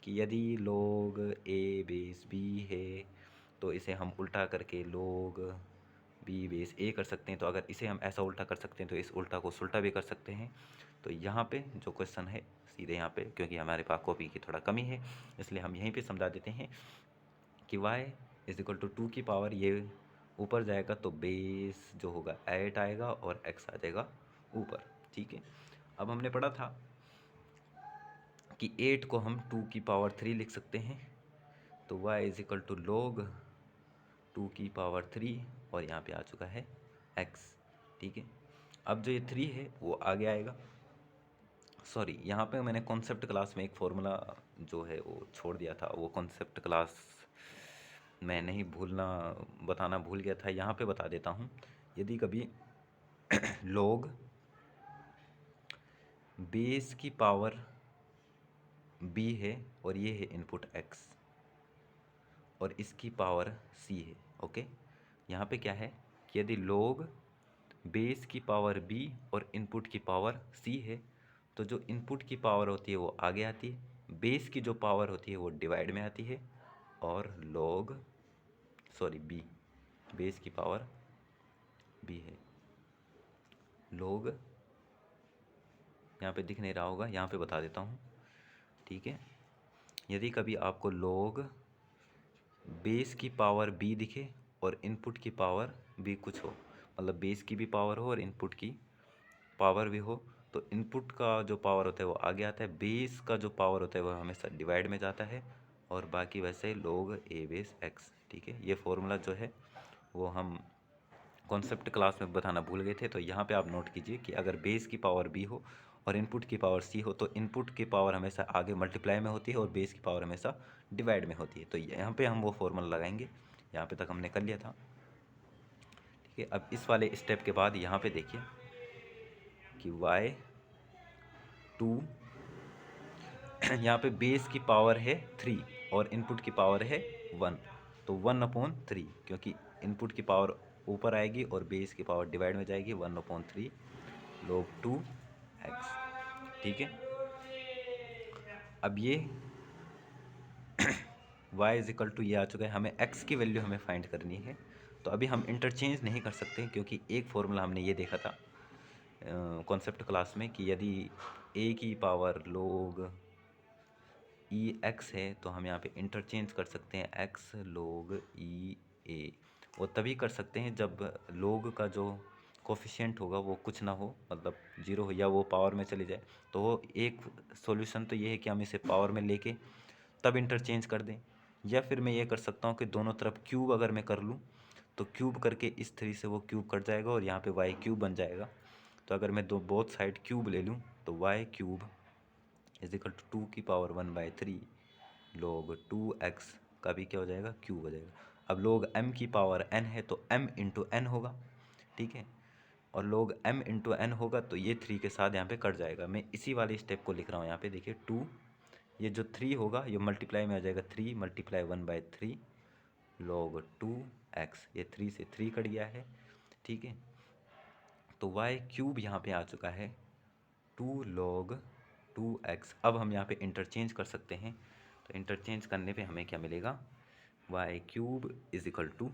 कि यदि log a बेस b है तो इसे हम उल्टा करके log b बेस a कर सकते हैं। तो अगर इसे हम ऐसा उल्टा कर सकते हैं तो इस उल्टा को सुल्टा भी कर सकते हैं। तो यहाँ पे जो क्वेश्चन है सीधे यहाँ पे, क्योंकि हमारे पास कॉपी की थोड़ा कमी है इसलिए हम यहीं पे समझा देते हैं कि y इज इक्वल टू 2 की पावर, ये ऊपर जाएगा तो बेस जो होगा 8 आएगा और x आ जाएगा ऊपर। ठीक है, अब हमने पढ़ा था कि 8 को हम 2 की पावर 3 लिख सकते हैं, तो y is equal to log 2 की पावर 3 और यहाँ पे आ चुका है x। ठीक है, अब जो ये 3 है वो आगे आएगा। सॉरी, यहाँ पे मैंने कॉन्सेप्ट क्लास में एक फॉर्मूला जो है वो छोड़ दिया था, वो कॉन्सेप्ट क्लास मैं नहीं भूलना बताना भूल गया था, यहाँ पे बता देता हूँ। यदि कभी लोग बेस की पावर b है और ये है इनपुट x और इसकी पावर c है, ओके। यहाँ पे क्या है कि यदि लोग बेस की पावर b और इनपुट की पावर c है, तो जो इनपुट की पावर होती है वो आगे आती है, बेस की जो पावर होती है वो डिवाइड में आती है, और b, बेस की पावर b है। लोग यहाँ पे दिख नहीं रहा होगा, यहाँ पे बता देता हूँ, ठीक है। यदि कभी आपको लोग बेस की पावर b दिखे और इनपुट की पावर b कुछ हो, मतलब बेस की भी पावर हो और इनपुट की पावर भी हो, तो इनपुट का जो पावर होता है वो आगे आता है, बेस का जो पावर होता है वो हमेशा डिवाइड में जाता है, और बाकी वैसे लोग a बेस x, ठीक है। ये फॉर्मूला जो है वो हम कॉन्सेप्ट क्लास में बताना भूल गए थे, तो यहाँ पे आप नोट कीजिए कि अगर बेस की पावर b हो और इनपुट की पावर c हो, तो इनपुट की पावर हमेशा आगे मल्टीप्लाई में होती है और बेस की पावर हमेशा डिवाइड में होती है। तो यहाँ पे हम वो फॉर्मूला लगाएंगे, यहाँ पे तक हमने कर लिया था, ठीक है। अब इस वाले स्टेप के बाद यहाँ पे देखिए कि y2 यहाँ पे बेस की पावर है 3 और इनपुट की पावर है 1, तो 1/3, क्योंकि इनपुट की पावर ऊपर आएगी और बेस की पावर डिवाइड में जाएगी, 1/3 log 2x, ठीक है। अब ये y इज इक्वल टू ये आ चुका है, हमें x की वैल्यू हमें फाइंड करनी है। तो अभी हम इंटरचेंज नहीं कर सकते, क्योंकि एक फॉर्मूला हमने ये देखा था कॉन्सेप्ट क्लास में कि यदि a की पावर log x है, तो हम यहाँ पे इंटरचेंज कर सकते हैं x log a, वो तभी कर सकते हैं जब log का जो कोफिशिएंट होगा वो कुछ ना हो, मतलब 0 हो या वो पावर में चले जाए। तो वो एक सॉल्यूशन तो ये है कि हम इसे पावर में लेके तब इंटरचेंज कर दें, या फिर मैं ये कर सकता हूँ कि दोनों तरफ क्यूब अगर मैं कर लूँ, तो क्यूब करके इस 3 से वो क्यूब कट जाएगा और यहाँ पे y क्यूब बन जाएगा। तो अगर मैं बोथ साइड क्यूब ले लूँ, तो y cube is equal to 2 की पावर 1/3 log 2x का भी क्या हो जाएगा, क्यूब हो जाएगा। अब log m की पावर n है तो m इंटू n होगा, ठीक है। और log m इंटू n होगा तो ये 3 के साथ यहाँ पे कट जाएगा। मैं इसी वाले स्टेप को लिख रहा हूँ यहाँ पे, देखिए 2, ये जो 3 होगा ये मल्टीप्लाई में आ जाएगा, 3 मल्टीप्लाई 1/3 log 2x, ये 3 से 3 कट गया है, ठीक है। तो y क्यूब यहाँ पे आ चुका है 2 log 2x। अब हम यहाँ पे इंटरचेंज कर सकते हैं, तो इंटरचेंज करने पे हमें क्या मिलेगा, y cube is equal to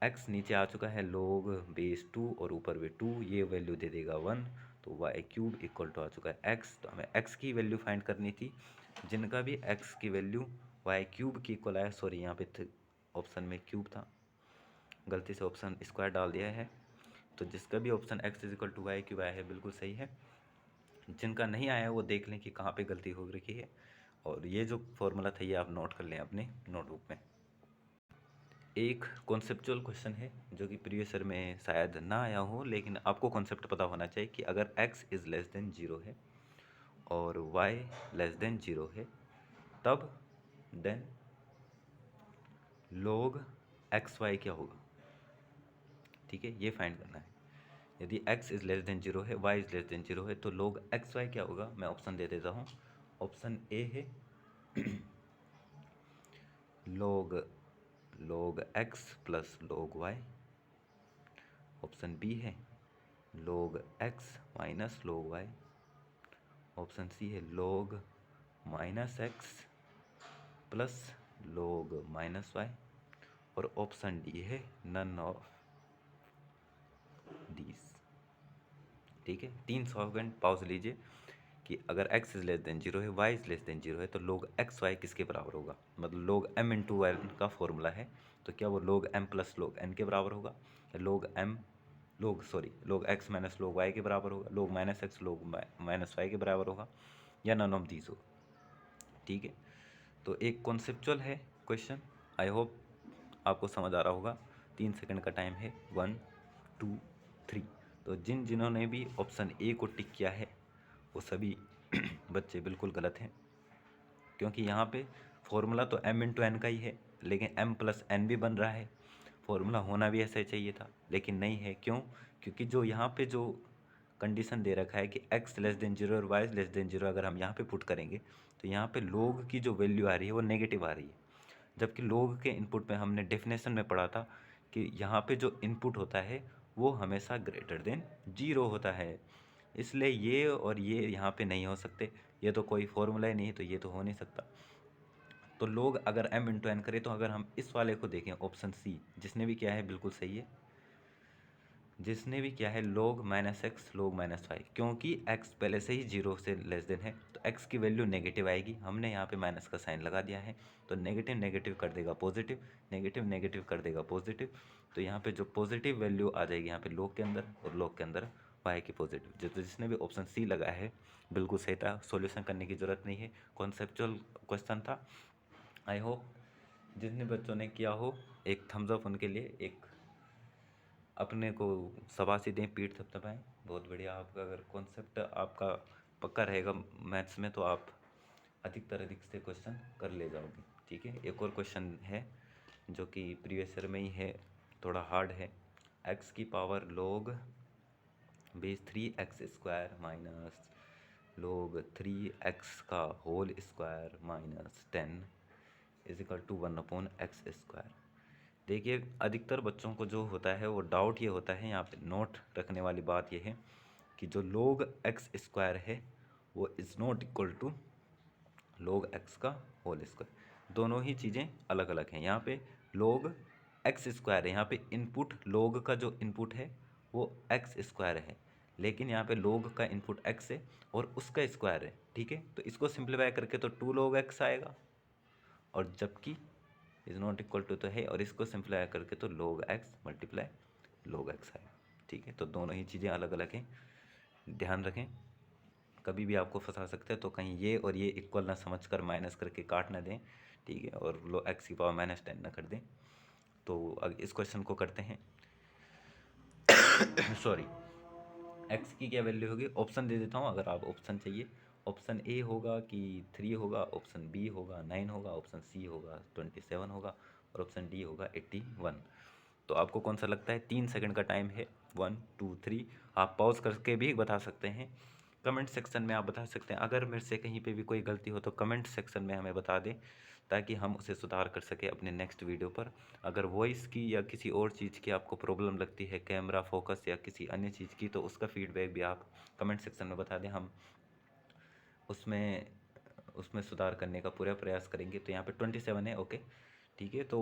x नीचे आ चुका है log बेस 2 और ऊपर भी 2, ये वैल्यू दे देगा 1, तो y क्यूब इक्वल टू आ चुका है x। तो हमें x की वैल्यू फाइंड करनी थी, जिनका भी x की वैल्यू y क्यूब की इक्वल आया, सॉरी यहाँ पे ऑप्शन में क्यूब था, गलती से ऑप्शन स्क्वायर डाल दिया है, तो जिसका भी option x is equal to y cube आया है बिल्कुल सही है। जिनका नहीं आया वो देख लें कि कहाँ पे गलती हो रखी है, और ये जो फॉर्मूला था ये आप नोट कर लें अपने नोटबुक में। एक कॉन्सेप्चुअल क्वेश्चन है जो कि प्रीवियस ईयर में शायद ना आया हो, लेकिन आपको कॉन्सेप्ट पता होना चाहिए कि अगर x इज़ लेस देन 0 है और y लेस देन 0 है, तब देन log xy क्या होगा, ठीक है, ये फाइंड करना है। यदि x इज़ लेस देन 0 है, y इज़ लेस देन 0 है, तो log xy क्या होगा। मैं ऑप्शन दे देता हूँ। ऑप्शन ए है log x plus log y। Option B है log x minus log y। Option C है log minus x plus log minus y। और ऑप्शन डी है नन ऑफ दीज, ठीक है। 3 सेकंड पॉज लीजिए कि अगर x इज लेस देन 0 है, y इज लेस देन 0 है, तो log एक्स वाई किसके बराबर होगा। मतलब log m इंटू वाई का फॉर्मूला है, तो क्या वो log m plus log n के बराबर होगा, या log x minus log y के बराबर होगा, log minus x log minus y के बराबर होगा, या नन ऑफ दीज होगा, ठीक है। तो एक कॉन्सेप्चुअल है क्वेश्चन, आई होप आपको समझ आ रहा होगा। 3 सेकंड का टाइम है, 1 2 3। तो जिन्होंने भी ऑप्शन ए को टिक किया है वो सभी बच्चे बिल्कुल गलत हैं, क्योंकि यहाँ पे फॉर्मूला तो m इंटू एन का ही है, लेकिन m प्लस एन भी बन रहा है। फॉर्मूला होना भी ऐसा ही चाहिए था, लेकिन नहीं है। क्यों? क्योंकि जो यहाँ पे जो कंडीशन दे रखा है कि x लेस देन जीरो और y लेस देन जीरो, अगर हम यहाँ पे पुट करेंगे तो यहाँ पे लोग की जो वैल्यू आ रही है वो नेगेटिव आ रही है। जबकि लोग के इनपुट में हमने डेफिनेशन में पढ़ा था कि यहाँ पे जो इनपुट होता है वो हमेशा ग्रेटर देन जीरो होता है। इसलिए ये और ये यहाँ पे नहीं हो सकते, ये तो कोई फॉर्मूला ही नहीं, तो ये तो हो नहीं सकता। तो लोग अगर m इंटू एन करें, तो अगर हम इस वाले को देखें ऑप्शन सी, जिसने भी किया है बिल्कुल सही है, जिसने भी किया है log minus x log minus y, क्योंकि x पहले से ही जीरो से लेस देन है तो x की वैल्यू नेगेटिव आएगी। हमने यहाँ पे माइनस का साइन लगा दिया है, तो नेगेटिव नेगेटिव कर देगा पॉजिटिव, नेगेटिव नेगेटिव कर देगा पॉजिटिव। तो यहाँ पे जो पॉजिटिव वैल्यू आ जाएगी यहाँ पे log के अंदर, और log के अंदर y की पॉजिटिव। तो जिसने भी ऑप्शन सी लगाया है बिल्कुल सही था, सॉल्यूशन करने की ज़रूरत नहीं है, कॉन्सेप्चुअल क्वेश्चन था। आई होप जितने बच्चों ने किया हो एक थम्स अप उनके लिए, एक अपने को शाबाशी दें, पीठ थपथपाएं। बहुत बढ़िया। आपका अगर कॉन्सेप्ट आपका पक्का रहेगा मैथ्स में तो आप अधिक से क्वेश्चन कर ले जाओगे। ठीक है, एक और क्वेश्चन है जो कि प्रीवियस ईयर में ही है, थोड़ा हार्ड है। एक्स की power log base 3x² minus log 3x का whole square minus 10 is equal to 1/x²। देखिए अधिकतर बच्चों को जो होता है वो डाउट ये होता है, यहाँ पे नोट रखने वाली बात ये है कि जो log x² है वो is not equal to log x का होल स्क्वायर। दोनों ही चीज़ें अलग अलग हैं। यहाँ पे log x² है, यहाँ पे इनपुट log का जो इनपुट है वो x² है, लेकिन यहाँ पे log का इनपुट x है और उसका स्क्वायर है। ठीक है, तो इसको सिंप्लीफाई करके तो 2 log x आएगा, और जबकि इज़ नॉट इक्वल टू तो है, और इसको सिंप्लीफाई करके तो log x multiply log x आएगा। ठीक है, तो दोनों ही चीज़ें अलग अलग हैं, ध्यान रखें। कभी भी आपको फंसा सकते हैं, तो कहीं ये और ये इक्वल ना समझकर माइनस करके काट ना दें। ठीक है, और लो x की पावर माइनस 10 ना कर दें। तो अब इस क्वेश्चन को करते हैं। सॉरी, x की क्या वैल्यू होगी, ऑप्शन दे देता हूँ अगर आप ऑप्शन चाहिए। ऑप्शन ए होगा कि 3 होगा, ऑप्शन बी होगा 9 होगा, ऑप्शन सी होगा 27 होगा, और ऑप्शन डी होगा 81। तो आपको कौन सा लगता है? 3 सेकंड का टाइम है, 1 2 3। आप पॉज करके भी बता सकते हैं, कमेंट सेक्शन में आप बता सकते हैं। अगर मेरे से कहीं पे भी कोई गलती हो तो कमेंट सेक्शन में हमें बता दें, ताकि हम उसे सुधार कर सकें अपने नेक्स्ट वीडियो पर। अगर वॉइस की या किसी और चीज़ की आपको प्रॉब्लम लगती है, कैमरा फोकस या किसी अन्य चीज़ की, तो उसका फीडबैक भी आप कमेंट सेक्शन में बता दें, हम उसमें उसमें सुधार करने का पूरा प्रयास करेंगे। तो यहाँ पे 27 है, ओके ठीक है। तो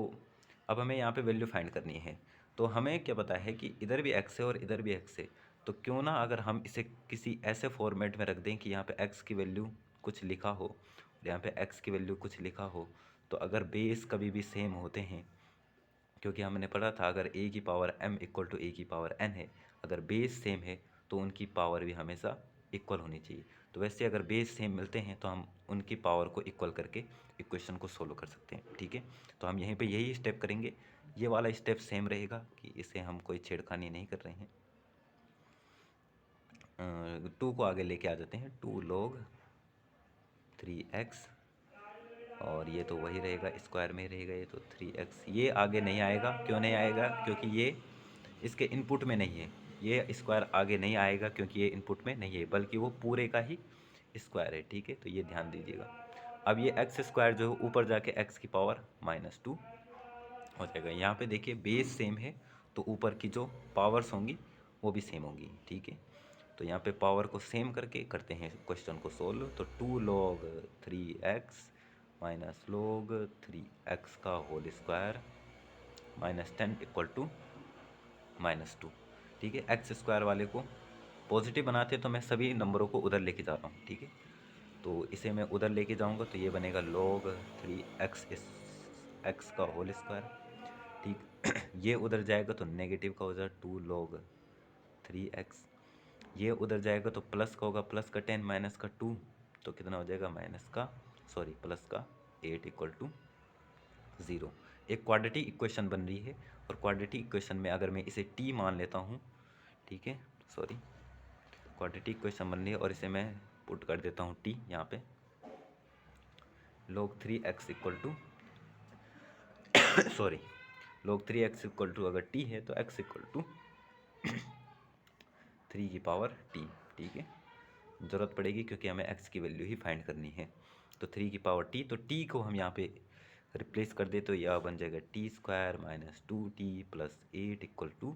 अब हमें यहाँ पे वैल्यू फाइंड करनी है। तो हमें क्या पता है कि इधर भी x है और इधर भी x है, तो क्यों ना अगर हम इसे किसी ऐसे फॉर्मेट में रख दें कि यहाँ पे x की वैल्यू कुछ लिखा हो और यहाँ पे x की वैल्यू कुछ लिखा हो। तो अगर बेस कभी भी सेम होते हैं, क्योंकि हमने पढ़ा था अगर a की power m equal to a की पावर n है, अगर बेस सेम है तो उनकी पावर भी हमेशा इक्वल होनी चाहिए। तो वैसे अगर बेस सेम मिलते हैं तो हम उनकी पावर को इक्वल करके इक्वेशन को सोल्व कर सकते हैं। ठीक है, तो हम यहीं पे यही स्टेप करेंगे। ये वाला स्टेप सेम रहेगा कि इसे हम कोई छेड़खानी नहीं कर रहे हैं। 2 को आगे लेके आ जाते हैं, 2 log 3x, और ये तो वही रहेगा, स्क्वायर में ही रहेगा ये, तो 3x। ये आगे नहीं आएगा, क्यों नहीं आएगा? क्योंकि ये इसके इनपुट में नहीं है। ये स्क्वायर आगे नहीं आएगा क्योंकि ये इनपुट में नहीं है, बल्कि वो पूरे का ही स्क्वायर है। ठीक है, तो ये ध्यान दीजिएगा। अब ये x² जो है ऊपर जाके x की पावर -2 हो जाएगा। यहाँ पे देखिए बेस सेम है तो ऊपर की जो पावर्स होंगी वो भी सेम होंगी। ठीक है, तो यहाँ पे पावर को सेम करके करते हैं क्वेश्चन को सोल्व। तो 2 log 3x minus log 3x का होल स्क्वायर -10 इक्वल टू -2। ठीक है, x² वाले को पॉजिटिव बनाते तो मैं सभी नंबरों को उधर लेके जा रहा हूँ। ठीक है, तो इसे मैं उधर लेके जाऊँगा तो ये बनेगा log 3x x का होल स्क्वायर। ठीक ये उधर जाएगा तो नेगेटिव का हो जाएगा 2 log 3x। ये उधर जाएगा तो प्लस का होगा, प्लस का 10 माइनस का 2, तो कितना हो जाएगा प्लस का 8 इक्वल टू 0। एक क्वाड्रेटिक इक्वेशन बन रही है, और क्वाड्रेटिक इक्वेशन में अगर मैं इसे t मान लेता हूँ, ठीक है, क्वाड्रेटिक इक्वेशन बन रही है और इसे मैं पुट कर देता हूँ t यहाँ पे, log 3x equal to sorry log 3x equal to अगर t है तो x इक्वल टू 3 की पावर t। ठीक है, ज़रूरत पड़ेगी क्योंकि हमें x की वैल्यू ही फाइंड करनी है। तो 3 की पावर t, तो t को हम यहाँ पे रिप्लेस कर दे तो यह बन जाएगा T square minus 2t plus 8 equal to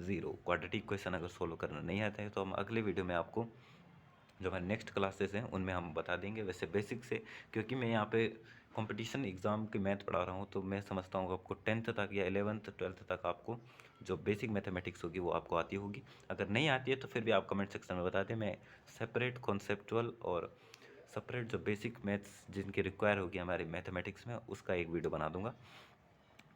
0। Quadratic question अगर सोल्व करना नहीं आता है तो हम अगले वीडियो में आपको, जो हमारे नेक्स्ट क्लासेस हैं उनमें हम बता देंगे। वैसे बेसिक से, क्योंकि मैं यहाँ पे कंपटीशन एग्ज़ाम की मैथ पढ़ा रहा हूँ तो मैं समझता हूँ आपको 10th तक या 11th 12th तक आपको जो बेसिक मैथमेटिक्स होगी वो आपको आती होगी। अगर नहीं आती है तो फिर भी आप कमेंट सेक्शन में बता दें, मैं सेपरेट कॉन्सेप्चुअल और सेपरेट जो बेसिक मैथ्स जिनकी रिक्वायर होगी हमारे मैथमेटिक्स में उसका एक वीडियो बना दूंगा।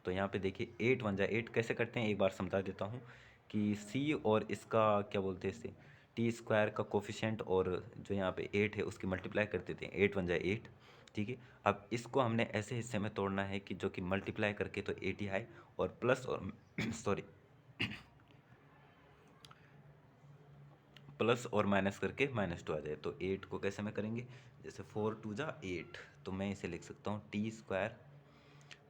तो यहाँ पे देखिए 8 1 जा 8 कैसे करते हैं एक बार समझा देता हूँ कि सी और इसका क्या बोलते हैं इसे टी स्क्वायर का कोफिशेंट और जो यहाँ पे 8 है उसकी मल्टीप्लाई कर देते हैं। 8 1 जा 8। ठीक है, अब इसको हमने ऐसे हिस्से में तोड़ना है कि जो कि मल्टीप्लाई करके तो 8 ही आए और प्लस और सॉरी प्लस और माइनस करके -2 आ जाए। तो 8 को कैसे में करेंगे, जैसे 4 2 जा 8, तो मैं इसे लिख सकता हूँ T square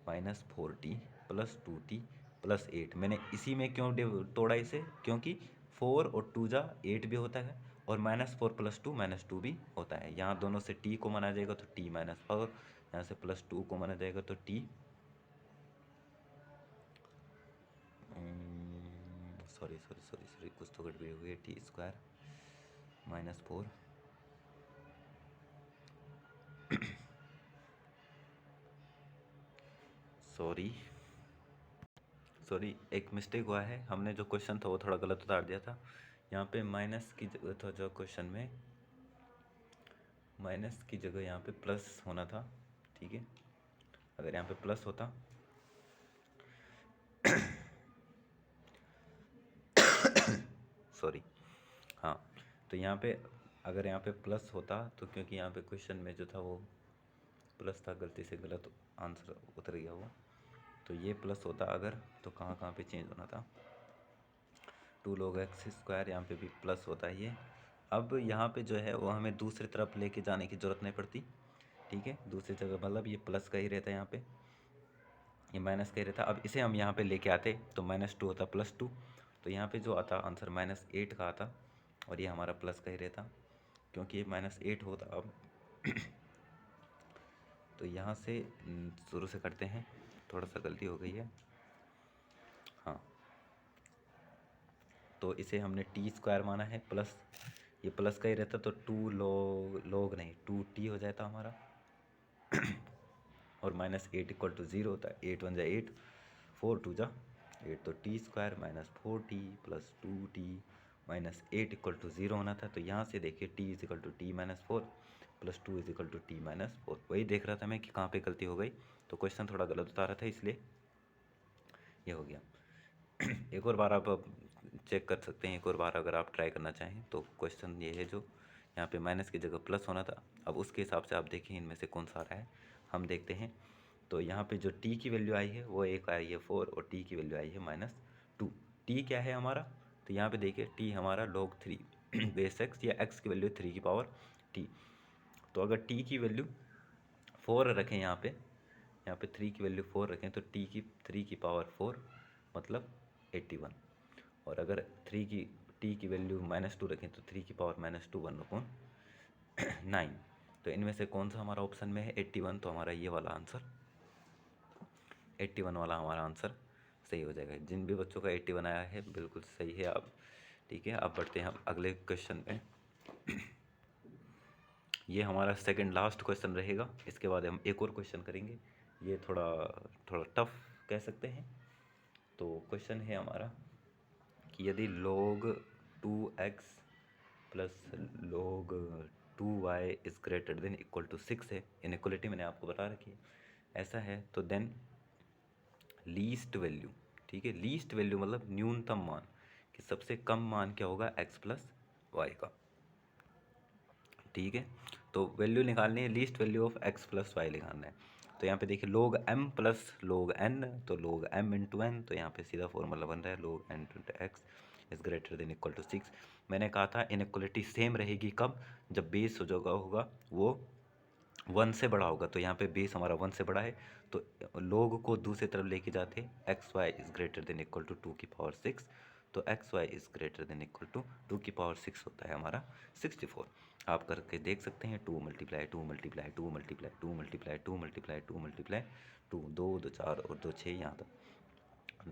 minus 4t plus 2t plus 8। मैंने इसी में क्यों तोड़ा इसे, क्योंकि 4 और 2 जा 8 भी होता है और -4 प्लस 2 -2 भी होता है। यहाँ दोनों से t को माना जाएगा तो t माइनस 4, यहाँ से प्लस 2 को माना जाएगा तो t sorry sorry sorry sorry कुछ तो गड़बड़ी हो गई। टी स्क्वायर -4 सॉरी सॉरी एक मिस्टेक हुआ है, हमने जो क्वेश्चन था वो थोड़ा गलत उतार दिया था। यहाँ पे माइनस की जगह था, जो क्वेश्चन में माइनस की जगह यहाँ पे प्लस होना था। ठीक है, अगर यहाँ पे प्लस होता सॉरी हाँ, तो यहाँ पे अगर यहाँ पे प्लस होता तो क्योंकि यहाँ पे क्वेश्चन में जो था वो प्लस था, गलती से गलत आंसर उतर गया वो, तो ये प्लस होता अगर, तो कहाँ कहाँ पे चेंज होना था। 2 log x स्क्वायर, यहाँ पे भी प्लस होता है ये। अब यहाँ पे जो है वो हमें दूसरी तरफ लेके जाने की ज़रूरत नहीं पड़ती। ठीक है, दूसरी जगह मतलब ये प्लस का ही रहता है, यहाँ पे ये माइनस का ही रहता। अब इसे हम यहाँ पे लेके आते तो -2 होता +2, तो यहाँ पे जो आता आंसर -8 का आता और ये हमारा प्लस का ही रहता क्योंकि ये -8 होता। अब तो यहाँ से शुरू से करते हैं, थोड़ा सा गलती हो गई है। हाँ, तो इसे हमने टी स्क्वायर माना है, प्लस ये प्लस का ही रहता तो 2 लोग नहीं 2t हो जाता हमारा और -8 इक्वल टू 0 होता है। 8 1 जा 8, 4 2 जा 8, तो t square -4t plus 2t -8 equal to 0 होना था। तो यहाँ से देखिए t is equal to t -4 plus 2 is equal to t -4। वही देख रहा था मैं कि कहाँ पे गलती हो गई, तो क्वेश्चन थोड़ा गलत उतारा था इसलिए ये हो गया। एक और बार आप चेक कर सकते हैं, एक और बार अगर आप ट्राई करना चाहें तो क्वेश्चन ये है जो यहाँ पे माइनस की जगह प्लस होना था। अब उसके हिसाब से आप देखें इनमें से कौन सा आ रहा है, हम देखते हैं। तो यहाँ पे जो t की वैल्यू आई है वो एक आई है 4 और t की वैल्यू आई है -2। t क्या है हमारा, तो यहाँ पे देखिए t हमारा log 3 बेस x या x की वैल्यू 3 की पावर t। तो अगर t की वैल्यू 4 रखें यहाँ पे 3 की वैल्यू 4 रखें तो t की 3 की पावर 4 मतलब 81। और अगर t की वैल्यू -2 रखें तो 3 की पावर -2 1/9। तो इनमें से कौन सा हमारा ऑप्शन में है 81, तो हमारा ये वाला आंसर 81 वाला हमारा आंसर सही हो जाएगा। जिन भी बच्चों का 81 आया है बिल्कुल सही है। अब ठीक है, अब बढ़ते हैं हम अगले क्वेश्चन में। ये हमारा सेकंड लास्ट क्वेश्चन रहेगा, इसके बाद हम एक और क्वेश्चन करेंगे। ये थोड़ा थोड़ा टफ कह सकते हैं। तो क्वेश्चन है हमारा कि यदि log 2x plus log 2y is greater than equal to 6 है, इनइक्वलिटी मैंने आपको बता रखी है, ऐसा है तो देन लीस्ट वैल्यू, ठीक है, लीस्ट वैल्यू मतलब न्यूनतम मान, कि सबसे कम मान क्या होगा x प्लस वाई का। ठीक है, तो वैल्यू निकालनी है, least value of x plus y निकालना है। तो यहाँ पे देखिए log m plus log n, तो log m इंटू एन, तो यहाँ पे सीधा फॉर्मूला बन रहा है log n into x is greater than equal to 6। मैंने कहा था इनइक्वलिटी सेम रहेगी कब, जब बेस हो जाएगा होगा वो वन से बड़ा होगा, तो यहाँ पे बेस हमारा वन से बड़ा है, तो लोग को दूसरी तरफ लेके जाते x y is greater than equal to 2 की पावर 6, तो x y is greater than equal to 2 की पावर 6 होता है हमारा 64। आप करके देख सकते हैं, 2 multiply 2 multiply 2 multiply 2 multiply 2 multiply 2 multiply 2, 2 2 4 और 2 6, यहाँ तक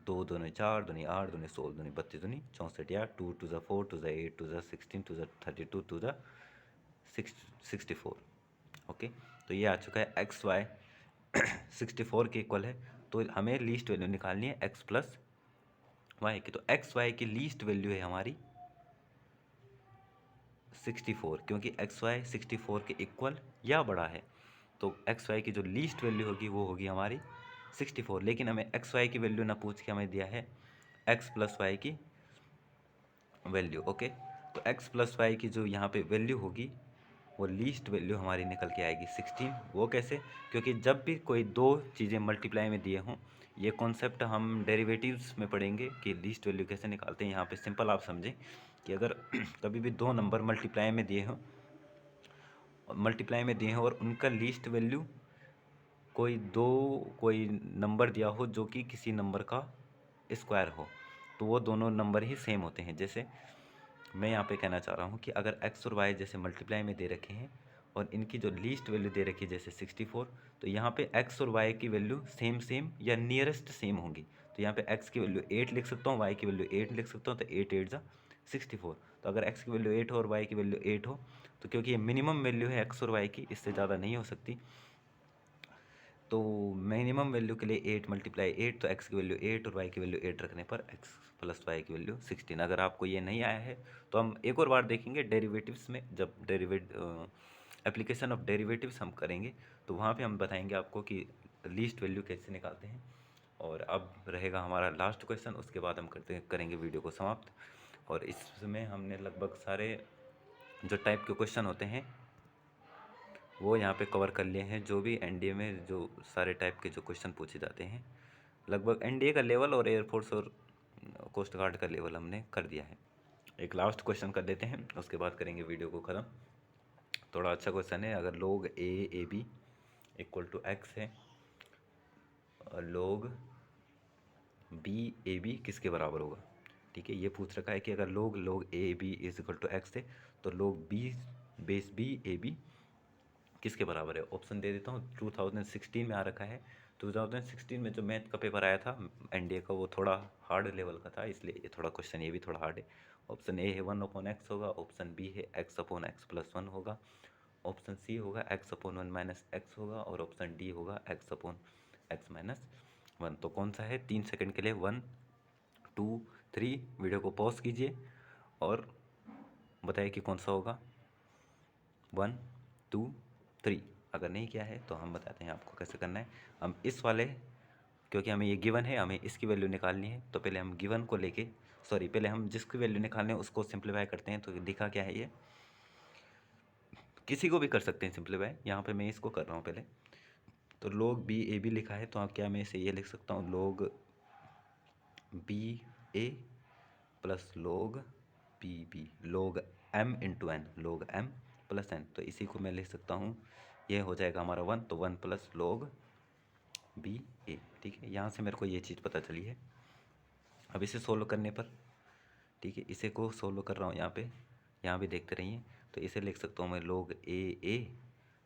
2 दूनी 4 दूनी 8 दूनी 16 दूनी 32 दूनी 64, या 2 टू ज़ा 4 टू ज़ा 8 टू ज़ा 16 टू ज़ा 32 टू ज़ा 64। ओके, तो ये आ चुका है एक्स वाई 64 के इक्वल है। तो हमें लीस्ट वैल्यू निकालनी है एक्स प्लस वाई की, तो एक्स वाई की लीस्ट वैल्यू है हमारी 64, क्योंकि एक्स वाई 64 के इक्वल या बड़ा है, तो एक्स वाई की जो लीस्ट वैल्यू होगी वो होगी हमारी 64। लेकिन हमें एक्स वाई की वैल्यू ना पूछ के हमें दिया है एक्स प्लस वाई की वैल्यू। ओके, तो एक्स प्लस वाई की जो यहाँ पे वैल्यू होगी वो लीस्ट वैल्यू हमारी निकल के आएगी 16। वो कैसे? क्योंकि जब भी कोई दो चीज़ें मल्टीप्लाई में दिए हों, ये कॉन्सेप्ट हम डेरिवेटिव्स में पढ़ेंगे कि लीस्ट वैल्यू कैसे निकालते हैं। यहाँ पे सिंपल आप समझें कि अगर कभी भी दो नंबर मल्टीप्लाई में दिए हों और उनका लीस्ट वैल्यू कोई नंबर दिया हो जो कि किसी नंबर का स्क्वायर हो, तो वो दोनों नंबर ही सेम होते हैं। जैसे मैं यहाँ पे कहना चाह रहा हूँ कि अगर x और y जैसे मल्टीप्लाई में दे रखे हैं और इनकी जो लीस्ट वैल्यू दे रखी है जैसे 64, तो यहाँ पे x और y की वैल्यू सेम सेम या नियरेस्ट सेम होंगी। तो यहाँ पे x की वैल्यू 8 लिख सकता हूँ, y की वैल्यू 8 लिख सकता हूँ, तो 8 8 जा 64। तो अगर x की वैल्यू 8 हो और y की वैल्यू 8 हो, तो क्योंकि ये मिनिमम वैल्यू है x और y की, इससे ज़्यादा नहीं हो सकती, तो मिनिमम वैल्यू के लिए 8 मल्टीप्लाई 8, तो x की वैल्यू 8 और y की वैल्यू 8 रखने पर x प्लस वाई की वैल्यू 16। अगर आपको ये नहीं आया है तो हम एक और बार देखेंगे डेरिवेटिव्स में, जब एप्लीकेशन ऑफ डेरिवेटिव्स हम करेंगे तो वहाँ पे हम बताएंगे आपको कि लीस्ट वैल्यू कैसे निकालते हैं। और अब रहेगा हमारा लास्ट क्वेश्चन, उसके बाद हम करेंगे वीडियो को समाप्त। और इसमें हमने लगभग सारे जो टाइप के क्वेश्चन होते हैं वो यहाँ पे कवर कर लिए हैं। जो भी एनडीए में जो सारे टाइप के जो क्वेश्चन पूछे जाते हैं, लगभग एनडीए का लेवल और एयरफोर्स और कोस्ट गार्ड का लेवल हमने कर दिया है। एक लास्ट क्वेश्चन कर देते हैं, उसके बाद करेंगे वीडियो को ख़त्म। थोड़ा अच्छा क्वेश्चन है। अगर log a b equal to x है और लोग बी ए बी किसके बराबर होगा? ठीक है, ये पूछ रखा है कि अगर log a b is equal to x है तो log b base b a b किसके बराबर है? ऑप्शन दे देता हूँ। 2016 में आ रखा है। 2016 में जो मैथ का पेपर आया था एनडीए का, वो थोड़ा हार्ड लेवल का था, इसलिए ये थोड़ा क्वेश्चन ये भी थोड़ा हार्ड है। ऑप्शन ए है 1/x होगा, ऑप्शन बी है x/x+1 होगा, ऑप्शन सी होगा x/1 - x होगा, और ऑप्शन डी होगा x/x-1। तो कौन सा है? 3 सेकंड के लिए 1 2 3 वीडियो को पॉज कीजिए और बताइए कि कौन सा होगा। 1 2 3। अगर नहीं किया है तो हम बताते हैं आपको कैसे करना है। हम इस वाले, क्योंकि हमें ये गिवन है, हमें इसकी वैल्यू निकालनी है, तो पहले हम गिवन को लेके पहले हम जिसकी वैल्यू निकालने है उसको सिंप्लीफाई करते हैं। तो लिखा क्या है, ये किसी को भी कर सकते हैं सिंप्लीफाई, यहाँ पे मैं इसको कर रहा हूँ पहले। तो लोग बी ए बी लिखा है, तो आप क्या मैं इसे ये लिख सकता हूँ, लोग बी ए प्लस लोग बी बी, लोग m इंटू एन, लोग m प्लस एन। तो इसी को मैं लिख सकता हूँ, ये हो जाएगा हमारा 1, तो 1 प्लस लोग बी ए। ठीक है, यहाँ से मेरे को ये चीज़ पता चली है। अब इसे सोल्व करने पर, ठीक है, इसे को सोल्व कर रहा हूँ यहाँ भी देखते रहिए। तो इसे लिख सकता हूँ मैं लोग ए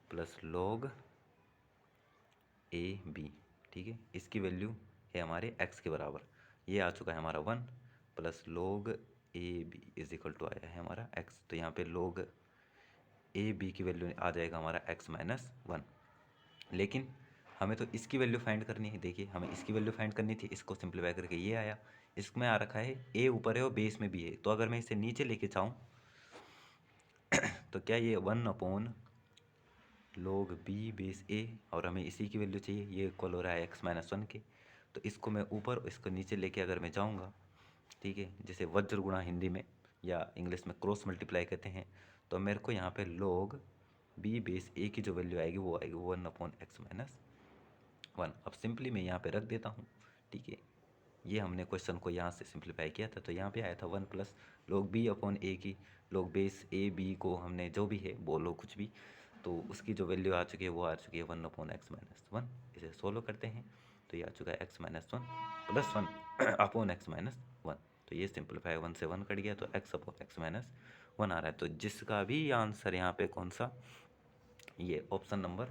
प्लस लोग ए बी। ठीक है, इसकी वैल्यू है हमारे x के बराबर। ये आ चुका है हमारा 1 plus log a b is equal to आया है हमारा x। तो यहाँ पे लोग ए बी की वैल्यू आ जाएगा हमारा x-1। लेकिन हमें तो इसकी वैल्यू फाइंड करनी है। देखिए, हमें इसकी वैल्यू फाइंड करनी थी, इसको सिंप्लीफाई करके ये आया। इसमें आ रखा है a ऊपर है और बेस में भी है, तो अगर मैं इसे नीचे लेके चाहूँ तो क्या ये 1 लोग बी बेस ए, और हमें इसी की वैल्यू चाहिए, ये इक्वल हो रहा है x-1 के। तो इसको मैं ऊपर इसको नीचे लेके अगर मैं जाऊँगा, ठीक है, जैसे वज्र गुणा हिंदी में या इंग्लिश में क्रॉस मल्टीप्लाई कहते हैं, तो मेरे को यहाँ पे लोग बी बेस ए की जो वैल्यू आएगी वो आएगी 1/x-1। अब सिंपली मैं यहाँ पे रख देता हूँ। ठीक है, ये हमने क्वेश्चन को यहाँ से सिंप्लीफाई किया था, तो यहाँ पे आया था 1 प्लस लोग बी अपॉन ए की, लोग बेस ए बी को हमने जो भी है बोलो कुछ भी, तो उसकी जो वैल्यू आ चुकी है वो आ चुकी है 1/x-1। इसे सोल्व करते हैं तो ये आ चुका है x-1 प्लस 1/x-1। तो ये सिंपलीफाई 1 से 1 कट गया तो x/x-1 आ रहा है। तो जिसका भी आंसर यहाँ पे कौन सा, ये ऑप्शन नंबर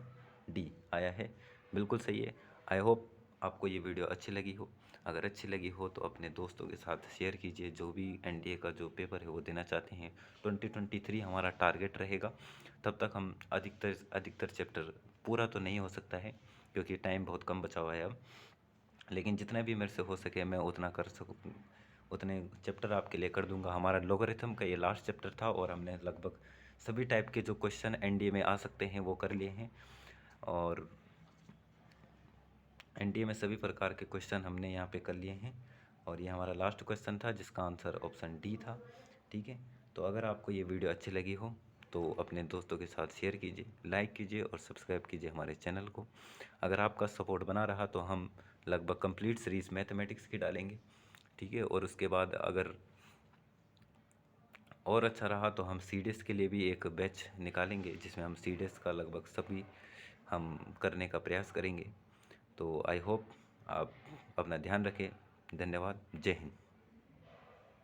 डी आया है, बिल्कुल सही है। आई होप आपको ये वीडियो अच्छी लगी हो। अगर अच्छी लगी हो तो अपने दोस्तों के साथ शेयर कीजिए, जो भी एनडीए का जो पेपर है वो देना चाहते हैं। 2023 हमारा टारगेट रहेगा। तब तक हम अधिकतर चैप्टर, पूरा तो नहीं हो सकता है क्योंकि टाइम बहुत कम बचा हुआ है अब, लेकिन जितना भी मेरे से हो सके मैं उतना कर सकूँ, उतने चैप्टर आपके लिए कर दूंगा। हमारा लोगरिथम का ये लास्ट चैप्टर था और हमने लगभग सभी टाइप के जो क्वेश्चन एनडीए में आ सकते हैं वो कर लिए हैं, और एनडीए में सभी प्रकार के क्वेश्चन हमने यहाँ पे कर लिए हैं। और ये हमारा लास्ट क्वेश्चन था जिसका आंसर ऑप्शन डी था। ठीक है, तो अगर आपको ये वीडियो अच्छी लगी हो तो अपने दोस्तों के साथ शेयर कीजिए, लाइक कीजिए और सब्सक्राइब कीजिए हमारे चैनल को। अगर आपका सपोर्ट बना रहा तो हम लगभग कंप्लीट सीरीज़ मैथमेटिक्स की डालेंगे। ठीक है, और उसके बाद अगर और अच्छा रहा तो हम सीडीएस के लिए भी एक बैच निकालेंगे जिसमें हम सीडीएस का लगभग सभी हम करने का प्रयास करेंगे। तो आई होप आप अपना ध्यान रखें। धन्यवाद। जय हिंद।